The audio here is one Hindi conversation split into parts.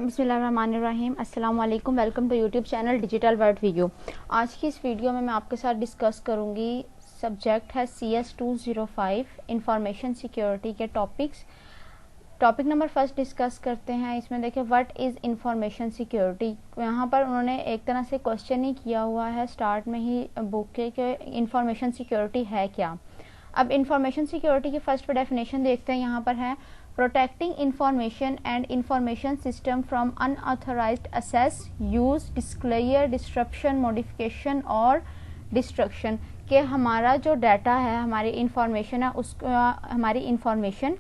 बिस्मिल्लाहिर्रहमानिर्रहीम। अस्सलाम वालेकुम। Welcome to YouTube channel digital world video. आज की इस वीडियो में मैं आपके साथ डिस्कस करूंगी, सब्जेक्ट है CS 205 इंफॉर्मेशन सिक्योरिटी के टॉपिक नंबर फर्स्ट डिस्कस करते हैं। इसमें देखिए व्हाट इज़ इंफॉर्मेशन सिक्योरिटी। यहाँ पर उन्होंने एक तरह से क्वेश्चन ही किया हुआ है स्टार्ट में ही बुक के कि इंफॉर्मेशन सिक्योरिटी है क्या। अब इंफॉर्मेशन सिक्योरिटी की फर्स्ट डेफिनेशन देखते हैं। यहाँ पर है protecting information and information system from unauthorized access, use, disclosure, disruption, modification और destruction। कि हमारा जो डाटा है, हमारी इंफॉर्मेशन है, उसको हमारी इंफॉर्मेशन,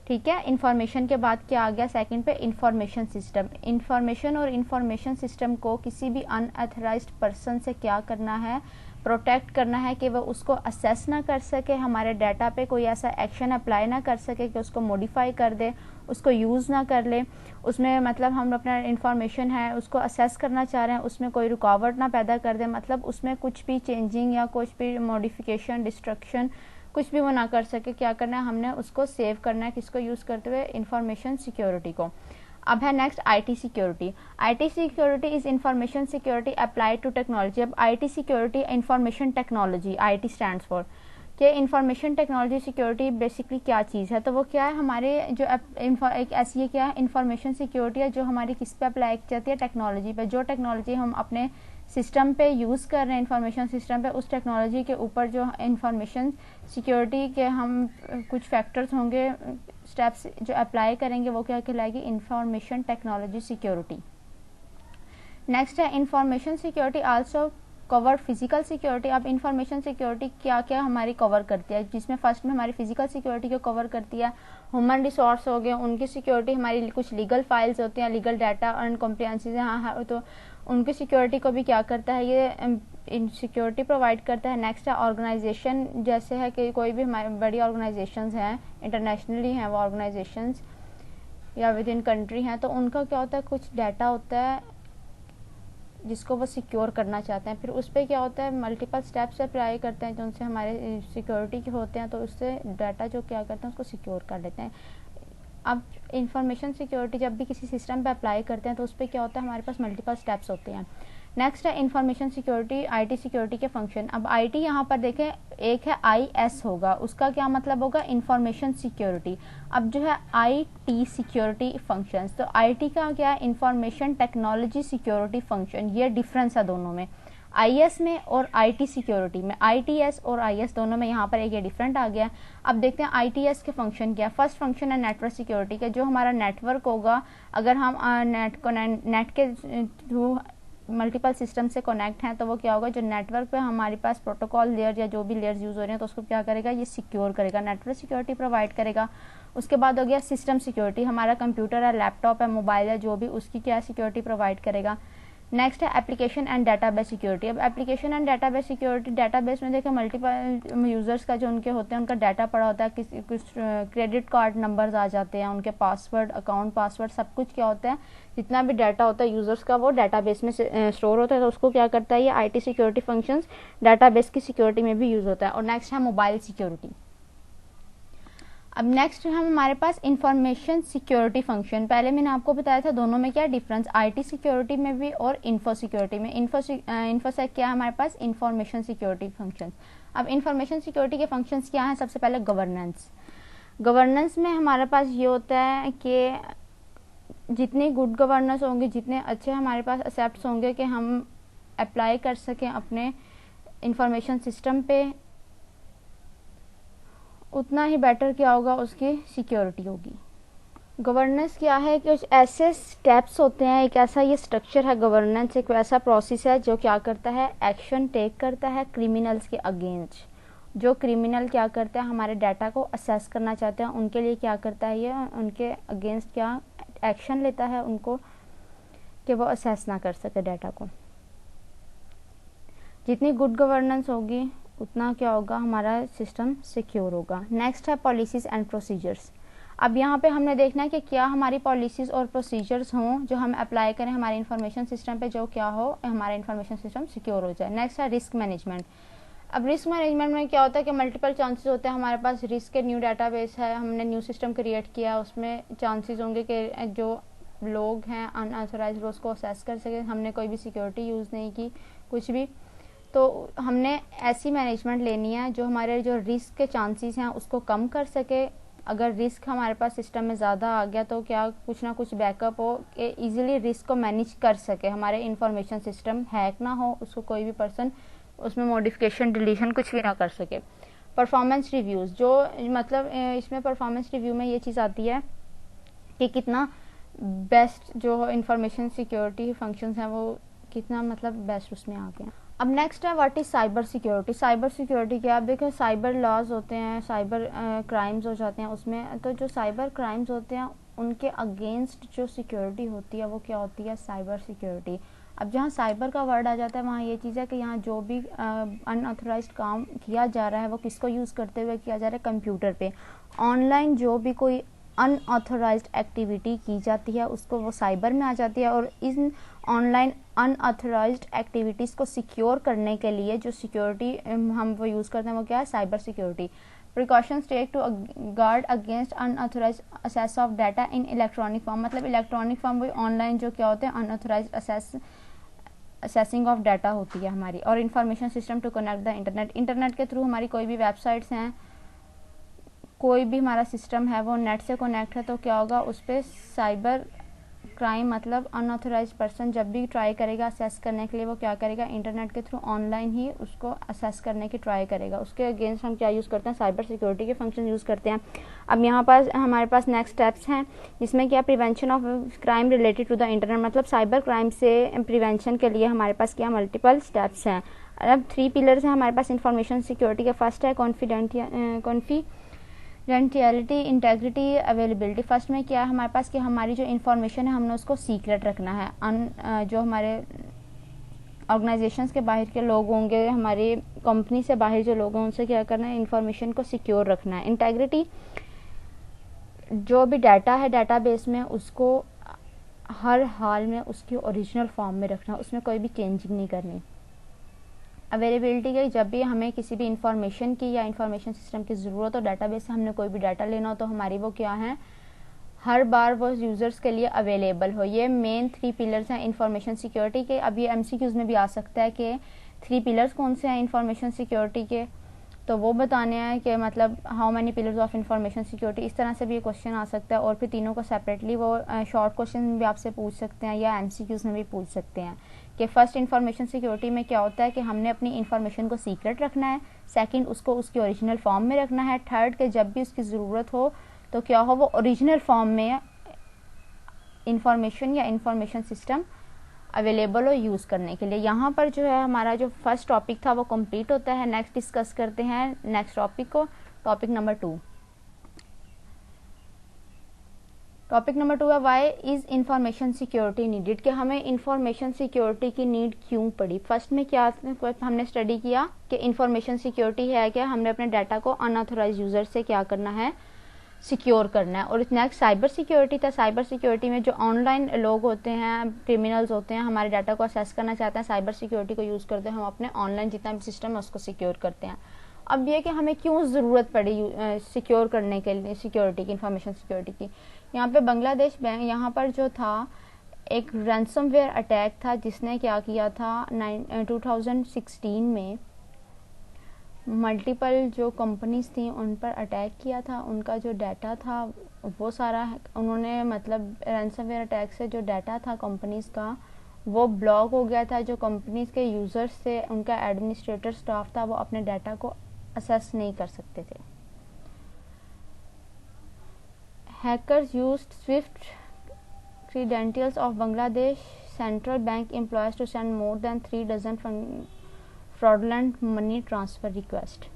ठीक है। इंफॉर्मेशन के बाद क्या आ गया सेकंड पे, इंफॉर्मेशन सिस्टम। इंफॉर्मेशन और इंफॉर्मेशन सिस्टम को किसी भी अनऑथराइज्ड पर्सन से क्या करना है, प्रोटेक्ट करना है कि वो उसको असेस ना कर सके, हमारे डाटा पे कोई ऐसा एक्शन अप्लाई ना कर सके कि उसको मॉडिफाई कर दे, उसको यूज़ ना कर ले। उसमें मतलब हम अपना इंफॉर्मेशन है उसको असेस करना चाह रहे हैं, उसमें कोई रुकावट ना पैदा कर दे, मतलब उसमें कुछ भी चेंजिंग या कुछ भी मॉडिफिकेशन, डिस्ट्रक्शन कुछ भी वो ना कर सके। क्या करना है, हमने उसको सेव करना है, किसको यूज़ करते हुए, इंफॉर्मेशन सिक्योरिटी को। अब है next IT security. IT security is information security applied to technology. अब IT security information technology, IT stands for कि इंफॉर्मेशन टेक्नोलॉजी सिक्योरिटी बेसिकली क्या चीज़ है। तो वो क्या है, हमारे जो एक ऐसी है क्या है, इंफॉर्मेशन सिक्योरिटी है जो हमारी किस पे अप्लाई की जाती है, टेक्नोलॉजी पे। जो टेक्नोलॉजी हम अपने सिस्टम पे यूज़ कर रहे हैं, इंफॉर्मेशन सिस्टम पे, उस टेक्नोलॉजी के ऊपर जो इंफॉर्मेशन सिक्योरिटी के हम कुछ फैक्टर्स होंगे, स्टेप्स जो अप्लाई करेंगे, वो क्या कहलाएगी, इंफॉर्मेशन टेक्नोलॉजी सिक्योरिटी। नेक्स्ट है information security also cover physical security. अब इंफॉर्मेशन सिक्योरिटी क्या क्या हमारी कवर करती है, जिसमें फर्स्ट में हमारी फिजिकल सिक्योरिटी को कवर करती है। ह्यूमन रिसोर्स हो गए, उनकी सिक्योरिटी, हमारी कुछ लीगल फाइल्स होती हैं, लीगल डाटा और कॉम्प्रिहेंसिव हाँ, तो उनकी सिक्योरिटी को भी क्या करता है, ये सिक्योरिटी प्रोवाइड करता है। नेक्स्ट है ऑर्गेनाइजेशन, जैसे है कि कोई भी हमारी बड़ी ऑर्गेनाइजेशंस हैं, इंटरनेशनली हैं वो ऑर्गेनाइजेशंस या विद इन कंट्री हैं, तो उनका क्या होता है, कुछ डाटा होता है जिसको वो सिक्योर करना चाहते हैं। फिर उस पर क्या होता है, मल्टीपल स्टेप्स अप्लाई करते हैं जो उनसे हमारे सिक्योरिटी के होते हैं, तो उससे डाटा जो क्या करते हैं उसको सिक्योर कर लेते हैं। अब इंफॉर्मेशन सिक्योरिटी जब भी किसी सिस्टम पे अप्लाई करते हैं तो उस पर क्या होता है, हमारे पास मल्टीपल स्टेप्स होते हैं। नेक्स्ट है इंफॉर्मेशन सिक्योरिटी आईटी सिक्योरिटी के फंक्शन। अब आईटी यहाँ पर देखें, एक है आईएस होगा, उसका क्या मतलब होगा, इंफॉर्मेशन सिक्योरिटी। अब जो है आईटी सिक्योरिटी फंक्शंस, तो आईटी का क्या है, इंफॉर्मेशन टेक्नोलॉजी सिक्योरिटी फंक्शन। ये डिफरेंस है दोनों में, आईएस में और आईटी सिक्योरिटी में। आईटीएस और आईएस दोनों में यहाँ पर एक ये डिफरेंट आ गया। अब देखते हैं आईटीएस के फंक्शन क्या है। फर्स्ट फंक्शन है नेटवर्क सिक्योरिटी के, जो हमारा नेटवर्क होगा, अगर हम नेट के थ्रू मल्टीपल सिस्टम से कनेक्ट हैं तो वो क्या होगा, जो नेटवर्क पे हमारे पास प्रोटोकॉल लेयर या जो भी लेयर्स यूज हो रहे हैं तो उसको क्या करेगा, ये सिक्योर करेगा, नेटवर्क सिक्योरिटी प्रोवाइड करेगा। उसके बाद हो गया सिस्टम सिक्योरिटी, हमारा कंप्यूटर है, लैपटॉप है, मोबाइल है, जो भी, उसकी क्या सिक्योरिटी प्रोवाइड करेगा। नेक्स्ट है एप्लीकेशन एंड डाटाबेस सिक्योरिटी। अब application and database security, database में देखिए मल्टीपल यूजर्स का जो उनके होते हैं, उनका डाटा पड़ा होता है, कुछ क्रेडिट कार्ड नंबर्स आ जाते हैं, उनके पासवर्ड, अकाउंट पासवर्ड, सब कुछ क्या होता है, जितना भी डाटा होता है यूजर्स का वो डाटाबेस में स्टोर होता है, तो उसको क्या करता है, ये आईटी सिक्योरिटी फंक्शंस डाटाबेस की सिक्योरिटी में भी यूज होता है। और नेक्स्ट है मोबाइल सिक्योरिटी। अब नेक्स्ट है हमारे पास इंफॉर्मेशन सिक्योरिटी फंक्शन। पहले मैंने आपको बताया था दोनों में क्या डिफरेंस, आईटी सिक्योरिटी में भी और इन्फो सिक्योरिटी में। इन्फोसेक क्या है हमारे पास, इंफॉर्मेशन सिक्योरिटी फंक्शन। अब इंफॉर्मेशन सिक्योरिटी के फंक्शंस क्या हैं, सबसे पहले गवर्नेंस। गवर्नेंस में हमारे पास ये होता है कि जितनी गुड गवर्नेंस होंगे, जितने अच्छे हमारे पास एक्सेप्ट्स होंगे कि हम अप्लाई कर सकें अपने इंफॉर्मेशन सिस्टम पे, उतना ही बेटर क्या होगा, उसकी सिक्योरिटी होगी। गवर्नेंस क्या है, कि कुछ ऐसे स्टेप्स होते हैं, एक ऐसा ये स्ट्रक्चर है गवर्नेंस, एक ऐसा प्रोसेस है जो क्या करता है, एक्शन टेक करता है क्रिमिनल्स के अगेंस्ट। जो क्रिमिनल क्या करते हैं, हमारे डाटा को असेस करना चाहते हैं, उनके लिए क्या करता है, ये उनके अगेंस्ट क्या एक्शन लेता है, उनको कि वो असेस ना कर सके डाटा को। जितनी गुड गवर्नेंस होगी उतना क्या होगा, हमारा सिस्टम सिक्योर होगा। नेक्स्ट है पॉलिसीज एंड प्रोसीजर्स। अब यहाँ पे हमने देखना है कि क्या हमारी पॉलिसीज और प्रोसीजर्स हों जो हम अप्लाई करें हमारे इंफॉर्मेशन सिस्टम पे, जो क्या हो, हमारा इंफॉर्मेशन सिस्टम सिक्योर हो जाए। नेक्स्ट है रिस्क मैनेजमेंट। अब रिस्क मैनेजमेंट में क्या होता है कि मल्टीपल चांसेस होते हैं, हमारे पास रिस्क के न्यू डाटाबेस है, हमने न्यू सिस्टम क्रिएट किया, उसमें चांसेस होंगे कि जो लोग हैं अनऑथराइज वो उसको असेस कर सके। हमने कोई भी सिक्योरिटी यूज़ नहीं की कुछ भी, तो हमने ऐसी मैनेजमेंट लेनी है जो हमारे जो रिस्क के चांसेस हैं उसको कम कर सके। अगर रिस्क हमारे पास सिस्टम में ज़्यादा आ गया तो क्या कुछ ना कुछ बैकअप हो कि इजीली रिस्क को मैनेज कर सके, हमारे इंफॉर्मेशन सिस्टम हैक ना हो, उसको कोई भी पर्सन उसमें मॉडिफिकेशन डिलीशन कुछ भी ना कर सके। परफॉर्मेंस रिव्यूज़, जो मतलब इसमें परफॉर्मेंस रिव्यू में ये चीज़ आती है कि कितना बेस्ट जो इंफॉर्मेशन सिक्योरिटी फंक्शंस हैं वो कितना मतलब बेस्ट उसमें आ गए। अब नेक्स्ट है what is cyber security. Cyber security क्या, आप देखो साइबर लॉज होते हैं, साइबर क्राइम्स हो जाते हैं उसमें, तो जो साइबर क्राइम्स होते हैं उनके अगेंस्ट जो सिक्योरिटी होती है वो क्या होती है, साइबर सिक्योरिटी। अब जहाँ साइबर का वर्ड आ जाता है वहाँ ये चीज़ है कि यहाँ जो भी अनऑथराइज्ड काम किया जा रहा है वो किसको यूज़ करते हुए किया जा रहा है, कंप्यूटर पे। ऑनलाइन जो भी कोई अनऑथराइज्ड एक्टिविटी की जाती है उसको वो साइबर में आ जाती है, और इन ऑनलाइन अनऑथराइज्ड एक्टिविटीज़ को सिक्योर करने के लिए जो सिक्योरिटी हम वो यूज़ करते हैं वो क्या है, cyber security. Precautions take to guard against unauthorised access of data in electronic form, मतलब इलेक्ट्रॉनिक फॉर्म वही ऑनलाइन जो क्या होते हैं अनऑथराइज्ड असेसिंग ऑफ डाटा होती है हमारी। और information system to connect the internet, internet के थ्रू हमारी कोई भी वेबसाइट्स हैं, कोई भी हमारा सिस्टम है वो नेट से कनेक्ट है तो क्या होगा उस पर साइबर क्राइम मतलब अनऑथराइज्ड पर्सन जब भी ट्राई करेगा असेस करने के लिए वो क्या करेगा, इंटरनेट के थ्रू ऑनलाइन ही उसको असेस करने की ट्राई करेगा। उसके अगेंस्ट हम क्या यूज़ करते हैं, साइबर सिक्योरिटी के फंक्शन यूज़ करते हैं। अब यहाँ पास हमारे पास नेक्स्ट स्टेप्स हैं जिसमें क्या, prevention of crime related to the internet, मतलब साइबर क्राइम से प्रिवेंशन के लिए हमारे पास क्या मल्टीपल स्टेप्स हैं। अब 3 पिलर्स हैं हमारे पास इंफॉर्मेशन सिक्योरिटी के। फर्स्ट है कॉन्फिडेंशियलिटी, इंटेग्रिटी, अवेलेबिलिटी। फर्स्ट में क्या है हमारे पास कि हमारी जो इन्फॉर्मेशन है हमने उसको सीक्रेट रखना है। जो हमारे ऑर्गेनाइजेशंस के बाहर के लोग होंगे, हमारी कंपनी से बाहर जो लोग हैं उनसे क्या करना है, इन्फॉर्मेशन को सिक्योर रखना है। इंटेग्रिटी, जो भी डाटा है डाटाबेस में उसको हर हाल में उसकी ओरिजिनल फॉर्म में रखना, उसमें कोई भी चेंजिंग नहीं करनी। अवेलेबिलिटी की, जब भी हमें किसी भी इंफॉर्मेशन की या इंफॉर्मेशन सिस्टम की ज़रूरत हो, डाटाबेस से हमने कोई भी डाटा लेना हो तो हमारी वो क्या है, हर बार वो यूज़र्स के लिए अवेलेबल हो। ये मेन 3 पिलर्स हैं इंफॉर्मेशन सिक्योरिटी के। अब ये एमसीक्यूज़ में भी आ सकता है कि 3 पिलर्स कौन से हैं इंफॉर्मेशन सिक्योरिटी के, तो वो बताने हैं कि मतलब how many pillars of information security, इस तरह से भी ये क्वेश्चन आ सकता है। और फिर तीनों को सेपरेटली वो शॉर्ट क्वेश्चन भी आपसे पूछ सकते हैं या एमसीक्यूज़ में भी पूछ सकते हैं कि फर्स्ट इंफॉर्मेशन सिक्योरिटी में क्या होता है कि हमने अपनी इंफॉर्मेशन को सीक्रेट रखना है, सेकंड उसको उसकी ओरिजिनल फॉर्म में रखना है, थर्ड के जब भी उसकी ज़रूरत हो तो क्या हो वो ओरिजिनल फॉर्म में इंफॉर्मेशन या इंफॉर्मेशन सिस्टम अवेलेबल हो यूज़ करने के लिए। यहाँ पर जो है हमारा जो फर्स्ट टॉपिक था वो कंप्लीट होता है। नेक्स्ट डिस्कस करते हैं नेक्स्ट टॉपिक को, टॉपिक नंबर 2। टॉपिक नंबर 2 है why is information security needed, कि हमें इंफॉर्मेशन सिक्योरिटी की नीड क्यों पड़ी। फर्स्ट में क्या हमने स्टडी किया कि इंफॉर्मेशन सिक्योरिटी है क्या, हमने अपने डाटा को अनऑथराइज यूज़र से क्या करना है, सिक्योर करना है। और नेक्स्ट साइबर सिक्योरिटी था। साइबर सिक्योरिटी में जो ऑनलाइन लोग होते हैं, क्रिमिनल्स होते हैं, हमारे डाटा को असेस करना चाहते हैं, साइबर सिक्योरिटी को यूज़ करते हैं, हम अपने ऑनलाइन जितना भी सिस्टम है उसको सिक्योर करते हैं। अब ये कि हमें क्यों ज़रूरत पड़ी सिक्योर करने के लिए सिक्योरिटी की, इंफॉर्मेशन सिक्योरिटी की। यहाँ पे बांग्लादेश बैंक, यहाँ पर जो था एक रैंसमवेयर अटैक था जिसने क्या किया था 2016 में मल्टीपल जो कंपनीज थी उन पर अटैक किया था। उनका जो डाटा था वो सारा उन्होंने मतलब रैंसमवेयर अटैक से जो डाटा था कंपनीज का वो ब्लॉक हो गया था। जो कंपनीज के यूज़र्स थे, उनका एडमिनिस्ट्रेटर स्टाफ था, वो अपने डाटा को असेस नहीं कर सकते थे। Hackers used Swift credentials of Bangladesh Central Bank employees to send more than 3 dozen fraudulent money transfer request।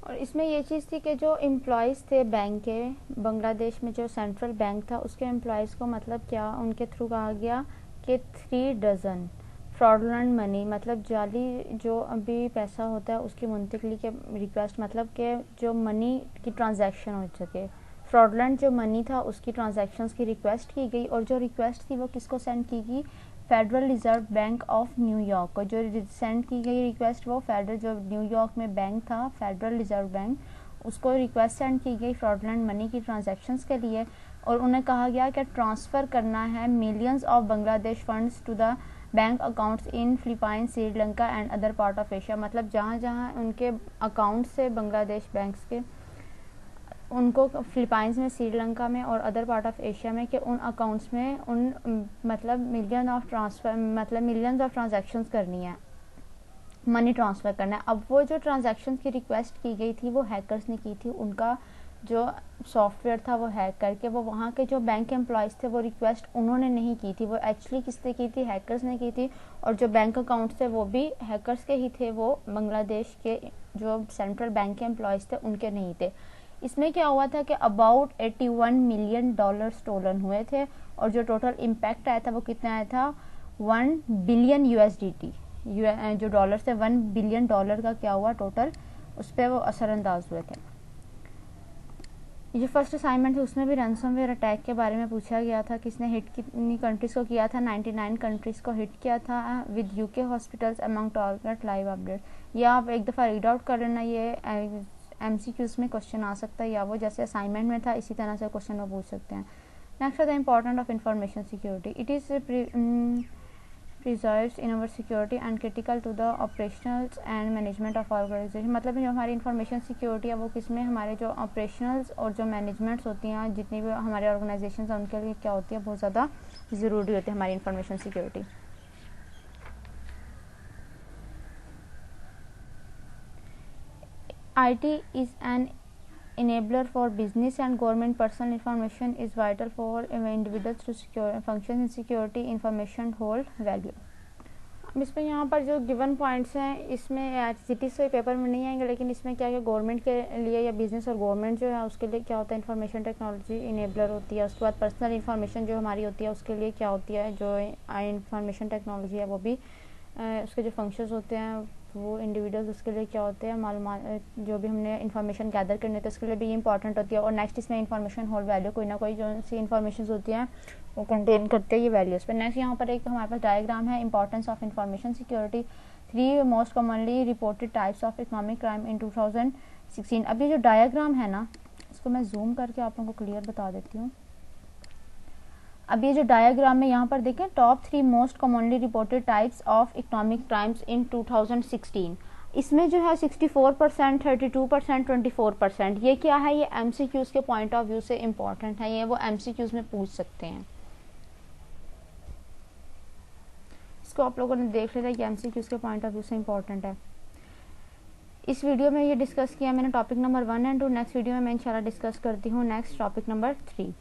और इसमें ये चीज़ थी कि जो एम्प्लॉयज़ थे बैंक के, बांग्लादेश में जो सेंट्रल बैंक था उसके एम्प्लॉयज़ को मतलब क्या उनके थ्रू कहा गया कि 3 डज़न फ्रॉडुलेंट मनी, मतलब जाली जो अभी पैसा होता है उसकी मुंतकली के रिक्वेस्ट, मतलब कि जो मनी की ट्रांजैक्शन हो सके, फ्रॉडुलेंट जो मनी था उसकी ट्रांजैक्शंस की रिक्वेस्ट की गई। और जो रिक्वेस्ट थी वो किसको सेंड की गई, federal reserve bank of New York को। जो सेंड की गई रिक्वेस्ट वो फेडरल जो न्यूयॉर्क में बैंक था फेडरल रिजर्व बैंक, उसको रिक्वेस्ट सेंड की गई फ्रॉडुलेंट मनी की ट्रांजैक्शंस के लिए। और उन्हें कहा गया कि ट्रांसफ़र करना है millions of Bangladesh funds to the bank accounts in Philippines, Sri Lanka and other part of Asia. मतलब जहाँ जहाँ उनके अकाउंट से बांग्लादेश बैंक्स के उनको फिलीपाइंस में, श्रीलंका में और अदर पार्ट ऑफ एशिया में कि उन अकाउंट्स में उन मतलब मिलियंस ऑफ ट्रांजैक्शंस करनी है, मनी ट्रांसफ़र करना है। अब वो जो ट्रांजैक्शंस की रिक्वेस्ट की गई थी वो हैकर्स ने की थी, उनका जो सॉफ्टवेयर था वो हैक करके। वो वहाँ के जो बैंक एम्प्लॉयज़ थे वो रिक्वेस्ट उन्होंने नहीं की थी, वो एक्चुअली किसने की थी, हैकर्स ने की थी। और जो बैंक अकाउंट थे वो भी हैकर्स के ही थे, वो बांग्लादेश के जो सेंट्रल बैंक के एम्प्लॉयज़ थे उनके नहीं थे। इसमें क्या हुआ था कि अबाउट $81 मिलियन स्टोलन हुए थे और जो टोटल इम्पैक्ट आया था वो कितना आया था, 1 बिलियन USDT, जो डॉलर थे, $1 बिलियन का क्या हुआ टोटल, उस पर वो असरअंदाज हुए थे। जो फर्स्ट असाइनमेंट थी उसमें भी रैंसमवेयर अटैक के बारे में पूछा गया था, किसने हिट कितनी कंट्रीज़ को किया था, 99 कंट्रीज़ को हिट किया था with UK hospitals among target live update. या आप एक दफ़ा रीड आउट कर लेना, ये MCQs में क्वेश्चन आ सकता है, या वो जैसे असाइनमेंट में था इसी तरह से क्वेश्चन वो पूछ सकते हैं। Next the important of information security, it is preserves in our security and critical to the operationals and management of organization। मतलब जो हमारी इंफॉर्मेशन सिक्योरिटी है वो किसमें, हमारे जो ऑपरेशनल्स और जो मैनेजमेंट्स होती हैं, जितनी भी हमारे ऑर्गेनाइजेशन हैं उनके लिए क्या होती है, बहुत ज़्यादा ज़रूरी होती है हमारी information security. IT is an enabler for business and government. Personal information is vital for individuals to secure function in security information hold value। अब इसमें यहाँ पर जो गिवन पॉइंट्स हैं इसमें सिटी से पेपर में नहीं आएंगे, लेकिन इसमें क्या है, गवर्नमेंट के लिए या बिजनेस और गवर्नमेंट जो है उसके लिए क्या होता है, इंफॉर्मेशन टेक्नोलॉजी इनेबलर होती है। उसके बाद पर्सनल इंफॉर्मेशन जो हमारी होती है उसके लिए क्या होती है, जो इंफॉर्मेशन टेक्नोलॉजी है वो भी उसके जो फंक्शंस होते हैं वो इंडिविजुअल्स उसके लिए क्या होते हैं, मालूमात जो भी हमने इन्फॉर्मेशन गैदर करनी होती है उसके लिए भी ये इंपॉर्टेंट होती है। और नेक्स्ट इसमें इन्फॉर्मेशन होल्ड वैल्यू, कोई ना कोई जो सी इन्फॉर्मेशन होती हैं वो कंटेन करते हैं ये वैल्यूज़ पे। नेक्स्ट यहाँ पर एक हमारे पास डायग्राम है, importance of information security, 3 most commonly reported types of economic crime इन 2016। अब ये जो डायग्राम है ना, इसको मैं जूम करके आप लोगों को क्लियर बता देती हूँ। अब ये जो डायग्राम में यहाँ पर देखें, top 3 most commonly reported types of economic crimes इन 2016, इसमें जो है 64%, 32%, 24%। ये क्या है, ये MCQs के पॉइंट ऑफ व्यू से इम्पॉर्टेंट है, ये वो MCQs में पूछ सकते हैं। इसको आप लोगों ने देख लिया कि MCQs के पॉइंट ऑफ व्यू से इम्पॉर्टेंट है। इस वीडियो में ये डिस्कस किया मैंने topic number 1 and 2। Next video में मैं इंशाल्लाह डिस्कस करती हूँ नेक्स्ट टॉपिक नंबर 3।